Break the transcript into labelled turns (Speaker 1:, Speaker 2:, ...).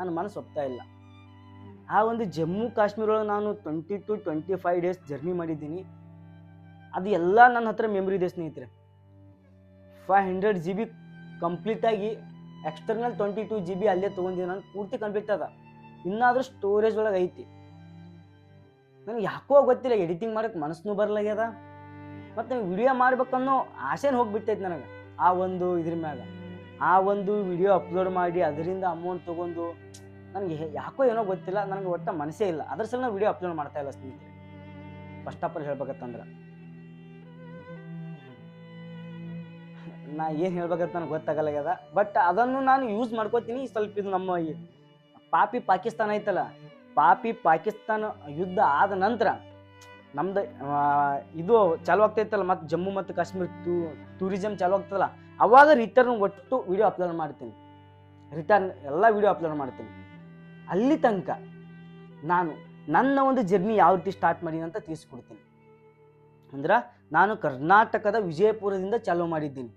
Speaker 1: ನನ್ನ ಮನಸ್ಸು ಒಪ್ತಾ ಇಲ್ಲ. ಆ ಒಂದು ಜಮ್ಮು ಕಾಶ್ಮೀರ ಒಳಗೆ ನಾನು 20 to 25 ಡೇಸ್ ಜರ್ನಿ ಮಾಡಿದ್ದೀನಿ. ಅದು ಎಲ್ಲ ನನ್ನ ಹತ್ರ ಮೆಮೊರಿ ಇದೆ ಸ್ನೇಹಿತರೆ. 500 GB ಕಂಪ್ಲೀಟಾಗಿ ಎಕ್ಸ್ಟರ್ನಲ್ 22 GB ಅಲ್ಲೇ ತೊಗೊಂಡಿದ್ದೀನಿ ನಾನು. ಪೂರ್ತಿ ಕಂಪ್ಲೀಟ್ ಅದ, ಇನ್ನಾದರೂ ಸ್ಟೋರೇಜ್ ಒಳಗೆ ಐತಿ. ನನಗೆ ಯಾಕೋ ಗೊತ್ತಿಲ್ಲ, ಎಡಿಟಿಂಗ್ ಮಾಡೋಕ್ಕೆ ಮನಸ್ಸೂ ಬರಲಾಗ್ಯದ, ಮತ್ತು ವಿಡಿಯೋ ಮಾಡ್ಬೇಕನ್ನೋ ಆಸೆನ ಹೋಗಿಬಿಟ್ಟೈತೆ ನನಗೆ. ಆ ಒಂದು ಇದ್ರ ಮ್ಯಾಗ ಆ ಒಂದು ವಿಡಿಯೋ ಅಪ್ಲೋಡ್ ಮಾಡಿ ಅದರಿಂದ ಅಮೌಂಟ್ ತೊಗೊಂಡು ನನಗೆ ಯಾಕೋ ಏನೋ ಗೊತ್ತಿಲ್ಲ, ನನಗೆ ಒಟ್ಟು ಮನಸ್ಸೇ ಇಲ್ಲ. ಅದ್ರ ಸಲ ನಾವು ವಿಡಿಯೋ ಅಪ್ಲೋಡ್ ಮಾಡ್ತಾ ಇಲ್ಲ ಸ್ನೇಹಿತರೆ. ಫಸ್ಟ್ ಆಫ್ ಆಲ್ ಹೇಳ್ಬೇಕಂತಂದ್ರೆ ನಾ ಏನು ಹೇಳ್ಬೇಕಂತ ನನಗೆ ಗೊತ್ತಾಗಲ್ಲಾಗ್ಯದ. ಬಟ್ ಅದನ್ನು ನಾನು ಯೂಸ್ ಮಾಡ್ಕೋತೀನಿ ಸ್ವಲ್ಪ. ಇದು ನಮ್ಮ ಪಾಪಿ ಪಾಕಿಸ್ತಾನ ಐತಲ್ಲ, ಪಾಪಿ ಪಾಕಿಸ್ತಾನ ಯುದ್ಧ ಆದ ನಂತರ ನಮ್ದು ಇದು ಚಾಲು ಆಗ್ತೈತಲ್ಲ, ಮತ್ತು ಜಮ್ಮು ಮತ್ತು ಕಾಶ್ಮೀರ ಟೂರಿಸಮ್ ಚಾಲು ಆಗ್ತದಲ್ಲ, ಅವಾಗ ರಿಟರ್ನ್ ಒಟ್ಟು ವಿಡಿಯೋ ಅಪ್ಲೋಡ್ ಮಾಡ್ತೀನಿ. ರಿಟರ್ನ್ ಎಲ್ಲ ವಿಡಿಯೋ ಅಪ್ಲೋಡ್ ಮಾಡ್ತೀನಿ. ಅಲ್ಲಿ ತನಕ ನಾನು ನನ್ನ ಒಂದು ಜರ್ನಿ ಯಾವ ರೀತಿ ಸ್ಟಾರ್ಟ್ ಮಾಡೀನಿ ಅಂತ ತಿಳಿಸ್ಕೊಡ್ತೀನಿ. ಅಂದ್ರೆ ನಾನು ಕರ್ನಾಟಕದ ವಿಜಯಪುರದಿಂದ ಚಾಲೂ ಮಾಡಿದ್ದೀನಿ.